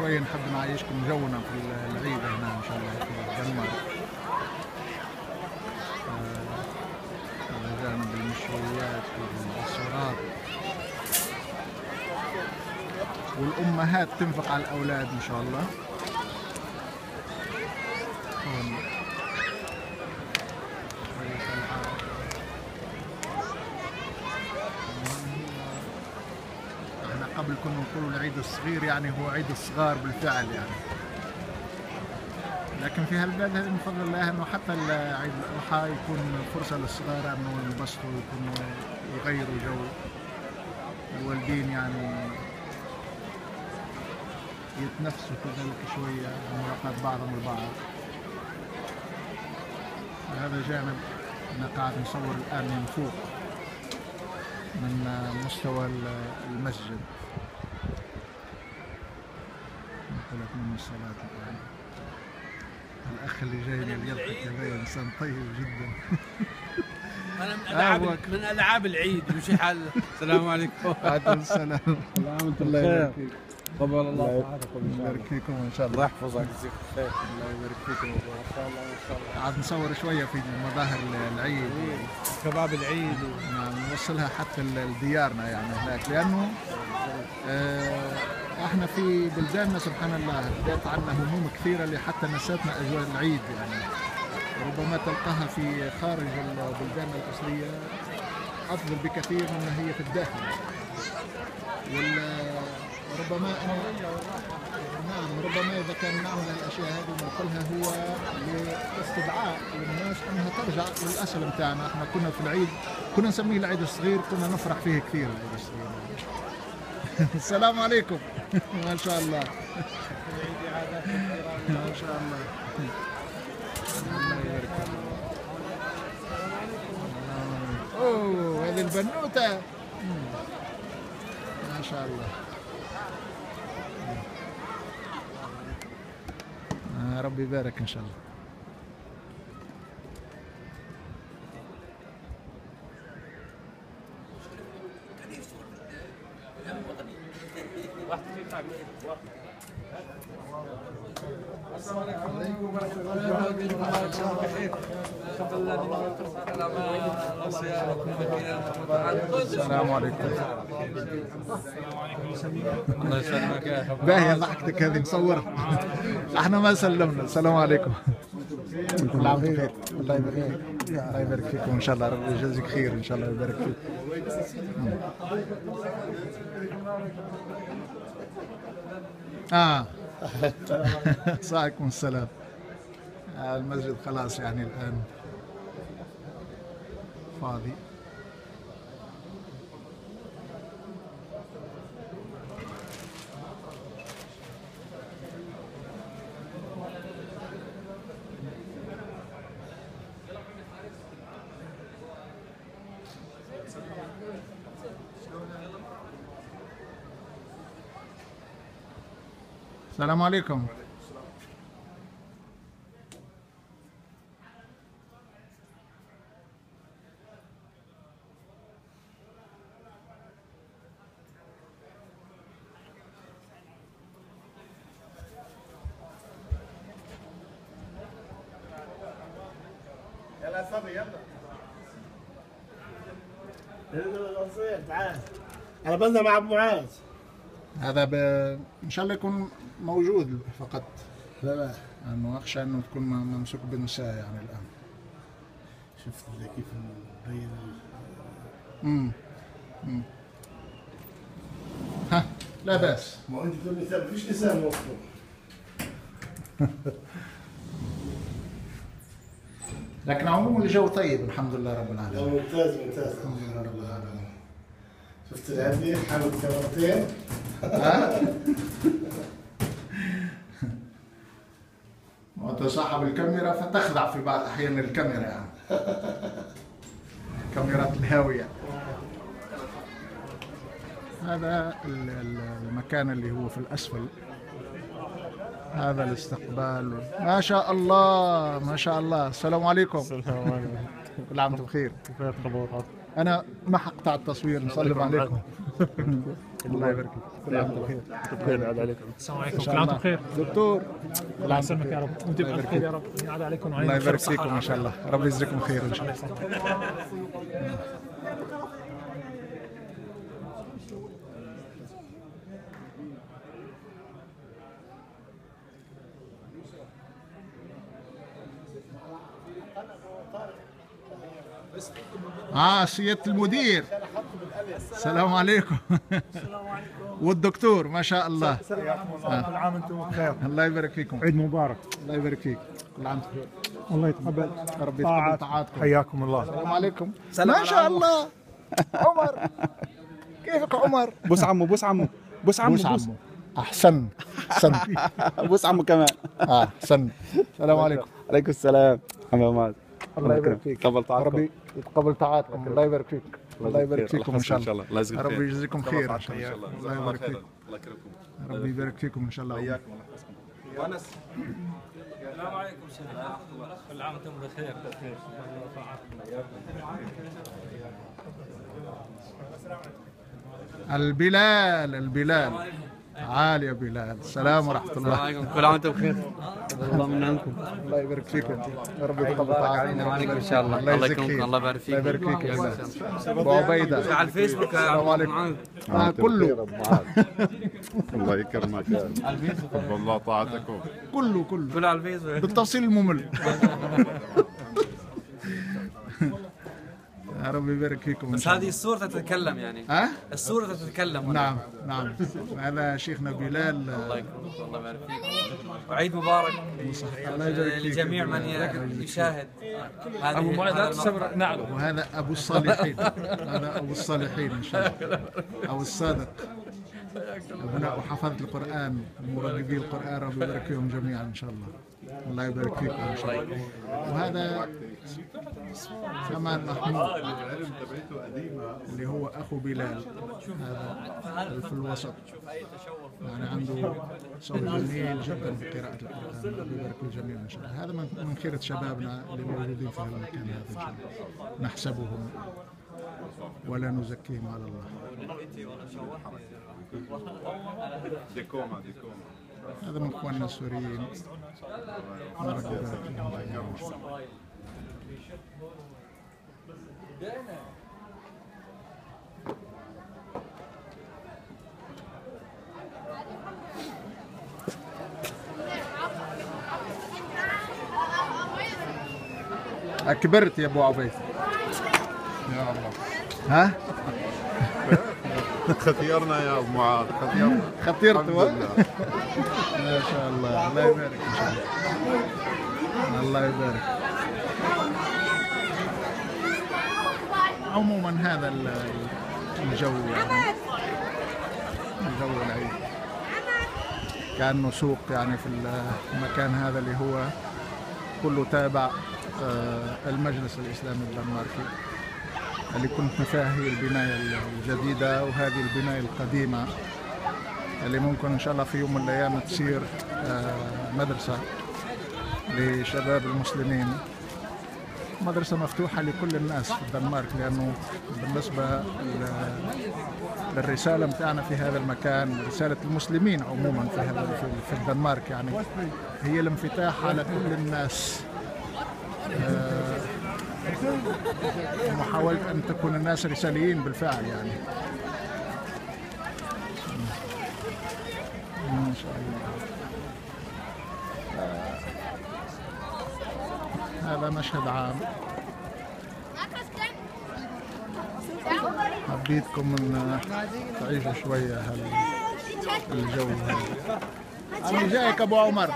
شوي نحب نعيشكم جونا في العيد هنا ان شاء الله في الدنمارك. على جانب المشويات والعصيرات، والامهات تنفق على الاولاد ان شاء الله. احنا قبل كنا نقول العيد الصغير، يعني هو عيد الصغار بالفعل يعني، لكن في هالبلاد هذه من فضل الله انه حتى عيد الاضحى يكون فرصه للصغار انه ينبسطوا ويكونوا يغيروا جو. الوالدين يعني يتنفسوا كذلك شويه مراقبه بعضهم البعض. هذا جانب انا قاعد نصور الان من فوق من مستوى المسجد، انطلق من الصلاة الآن. الأخ اللي جاي يضحك هذا إنسان طيب جدا. أنا من ألعاب العيد مش حال. السلام عليكم. وعليكم السلام. الله يبارك فيك. قبل الله صحتكم ان شاء الله. يبارك فيكم ان شاء الله. الله يحفظك ويجزيك خير. الله يبارك فيكم ان شاء الله ان شاء الله. قاعد نصور شويه في مظاهر العيد، كباب العيد نوصلها حتى لديارنا يعني هناك، لانه احنا في بلداننا سبحان الله بدات عندنا هموم كثيره اللي حتى نسيتنا اجواء العيد يعني. ربما تلقاها في خارج البلدان الاصليه افضل بكثير مما هي في الداخل. ربما ربما اذا كان نعمل الاشياء هذه ونقولها هو لاستدعاء للناس انها ترجع للاصل بتاعنا. احنا كنا في العيد كنا نسميه العيد الصغير، كنا نفرح فيه كثير العيد الصغير. السلام عليكم. ما شاء الله. ما شاء الله. الله يبارك فيك. اوه هذه البنوته ما شاء الله. ربي يبارك ان شاء الله. السلام عليكم. الله يسلمك يا اخي. باهية ضحكتك هذه مصورة. احنا ما سلمنا. السلام عليكم. كل عام بخير. الله يبارك فيك. الله يبارك فيكم ان شاء الله. ربي يجازيك خير ان شاء الله ويبارك فيك. عليكم السلام. المسجد خلاص يعني الآن فاضي. السلام عليكم. يلا صبي يلا. تعال. انا بنزل مع ابو معاذ. هذا ان شاء الله يكون موجود فقط. لا انه اخشى انه تكون ممسوك بالنساء يعني الان. شفت كيف مبين. ها لا باس. ما انت تقول نساء، فيش نساء موصول. لكن عموما الجو طيب الحمد لله رب العالمين. ممتاز ممتاز الحمد لله رب العالمين. شفت العدي حامل كاميرتين. وتصاحب الكاميرا فتخدع في بعض الاحيان الكاميرا يعني. كاميرات الهاويه. هذا المكان اللي هو في الاسفل. هذا الاستقبال. ما شاء الله ما شاء الله. السلام عليكم. السلام عليكم. كل عام وانتم بخير. كيف الخبر؟ انا ما حقطع التصوير. نسلم عليكم. الله يبارك فيك. كل عام وانتم بخير. بخير. يعاد عليكم. السلام عليكم. كل عام وانتم بخير. دكتور الله يسلمك يا رب، وانت بخير يا رب. يعاد عليكم الله يبارك فيكم ان شاء الله. ربي يجزيكم خير ان شاء الله. سيادة المدير، السلام عليكم. والدكتور ما شاء الله. كل عام وانتم بخير. الله يبارك فيكم. عيد مبارك. الله يبارك فيك. كل عام بخير. الله يتقبل. ربي يتقبل طاعاتكم. حياكم الله. السلام عليكم. ما شاء الله. عمر كيفك عمر؟ بوس عمو بوس عمو بوس عمو بوس. احسن احسن. بوس عمو كمان. احسن. السلام عليكم. عليكم السلام. حمامات. الله يبارك فيك. قبل طاعتكم. ربي يتقبل طاعاتكم. الله يبارك فيك. الله يبارك فيكم ان شاء الله. الله يجزيكم خير. ربي يجزيكم خير ان شاء الله. الله يبارك فيكم. الله يكرمكم. ربي يبارك فيكم ان شاء الله. حياكم الله يحفظكم. وانس. السلام عليكم. كل عام وانتم بخير. البلال عالي يا بلال. السلام ورحمة الله. السلام عليكم. كل عام وانتم بخير. الله من عندكم. الله يبارك فيكم. ربي يتقبل طاعتكم. عليكم ان شاء الله. الله يكرمكم. الله يبارك فيكم. الله يبارك فيك يا بلال. ابو عبيدة على الفيسبوك. السلام عليكم. كله الله يكرمك. تقبل الله طاعتكم. كله كل على الفيسبوك بالتفصيل الممل. يا رب يبارك فيكم. بس هذه الصورة تتكلم يعني. الصورة تتكلم. نعم نعم. هذا شيخنا بلال. الله يكرمك. الله يبارك فيك. وعيد مبارك لجميع من يشاهد. ابو معاذ لا تستمر. نعم. وهذا ابو الصالحين. هذا ابو الصالحين ان شاء الله. او الصادق. ابناء حفظة القرآن، مرغبي القرآن، ربي يبارك فيهم جميعا ان شاء الله. الله يبارك فيكم ان شاء الله. وهذا كمان محمود اللي هو اخو بلال، هذا في الوسط، يعني عنده صوت جميل جدا في قراءة القرآن. ربي يبارك الجميع ان شاء الله. هذا من خيرة شبابنا اللي موجودين في هذا المكان هذا ان شاء الله. نحسبهم ولا نزكيهم على الله. هذا من اخواننا السوريين. ربي يبارك فيهم. كبرت يا ابو عبيد. يا الله. ها؟ ختيرنا يا ابو معاذ. خطيرت ما شاء الله. الله يبارك ان شاء الله. الله يبارك. عموما هذا الجو، يعني الجو العيد كأنه سوق يعني في المكان هذا اللي هو كله تابع المجلس الإسلامي الدنماركي، اللي كنت فيها هي البناية الجديدة وهذه البناية القديمة اللي ممكن إن شاء الله في يوم من الأيام تصير مدرسة لشباب المسلمين، مدرسة مفتوحة لكل الناس في الدنمارك، لأنه بالنسبة للرسالة متاعنا في هذا المكان، رسالة المسلمين عموما في الدنمارك، يعني هي الانفتاح على كل الناس، ومحاولة أن تكون الناس رساليين بالفعل يعني. ما شاء الله. هذا مشهد عام حبيتكم ان تعيشوا شويه الجو هذا. انا جايك ابو عمر.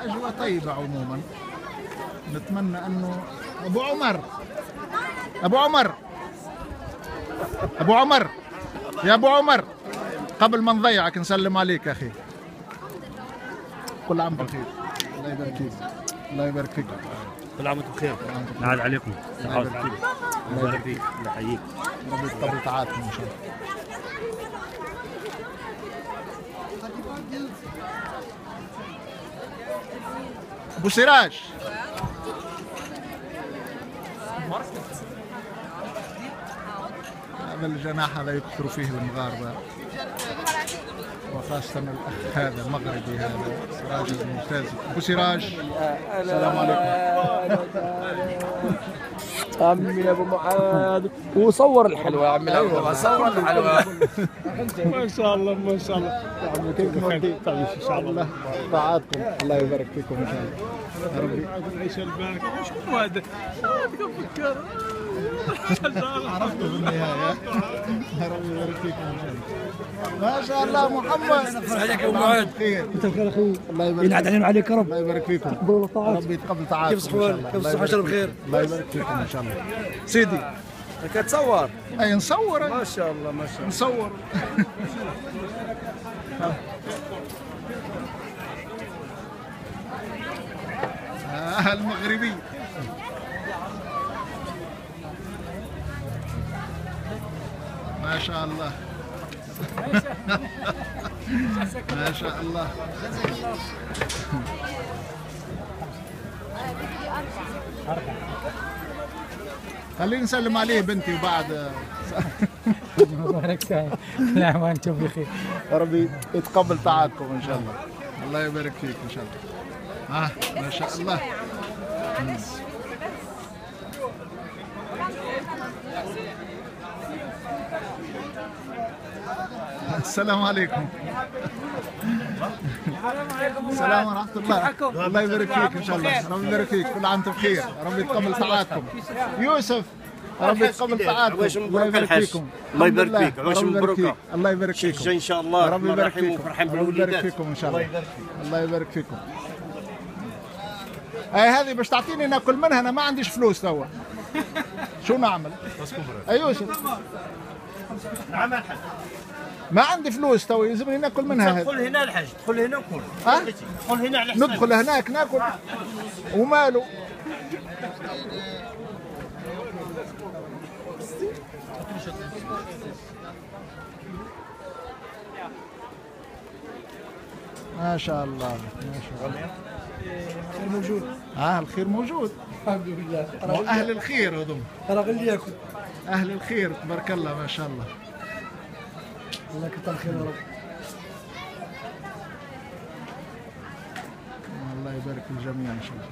اجواء طيبه عموما، نتمنى انه ابو عمر يا ابو عمر قبل ما نضيعك نسلم عليك يا اخي. كل عام بخير. الله يبارك فيك. الله يبارك فيك. كل عام وانتم بخير. نعاد عليكم. الله يبارك فيك. الله يحييك. ربي يتقبل طاعاتكم ان شاء الله. ابو سراج هذا الجناح هذا يكثر فيه المغاربة، وخاصة الأخ هذا المغربي هذا سراج الممتاز. أبو سراج السلام عليكم. عمي ابو معاذ وصور الحلوى يا عمي الحلوى، صور الحلوى. ما شاء الله ما شاء الله. يا عمي كيف نودي؟ ان شاء الله طاعاتكم، الله يبارك فيكم ان شاء الله. يا ربي العيش البارك. شنو هذا؟ عرفتوا في النهاية. يا ربي يبارك فيكم ان شاء الله. ما شاء الله محمد. نفرح عليك يا ابو معاذ. خير. انت بخير اخوي. الله يبارك ينعاد علينا وعليك يا رب. الله يبارك فيكم. ربي يتقبل طاعاتكم. كيف صحوالك؟ كيف الصحة والسلامة بخير؟ الله يبارك فيكم ان شاء الله. سيدي كتصور؟ اي نصور. ما شاء الله ما شاء الله. نصور. المغربي. ما شاء الله. ما شاء الله. خليني نسلم عليه بنتي وبعد. مبارك سعيد. لا وانتم بخير. ربي يتقبل طاعتكم ان شاء الله. الله يبارك فيك ان شاء الله. ما شاء الله. السلام عليكم. السلام ورحمة الله. الله يبارك فيك إن شاء الله. ربي يبارك فيك، كل عام وأنتم بخير. ربي يتقبل طاعاتكم. يوسف ربي يتقبل طاعاتكم. الله يبارك فيكم. الله يبارك فيك. عواش مبروك. الله يبارك فيكم. ان شاء الله. ربي يبارك فيكم. وفرحان ربي يبارك بالوليدات. فيكم إن شاء الله. الله يبارك فيكم. هذه باش تعطيني ناكل منها، أنا ما عنديش فلوس توا. شو نعمل؟ يوسف ما عندي فلوس تو، يلزمني ناكل منها. ادخل هنا الحاج، ادخل هنا وكل. ادخل هنا على حسابك. ندخل هناك ناكل وماله. ما شاء الله ما شاء الله. الخير موجود. الخير موجود الحمد لله. واهل الخير هذوم. انا غير ياكل. اهل الخير تبارك الله ما شاء الله. الله يكثر خير يا رب. الله يبارك في الجميع ان شاء الله.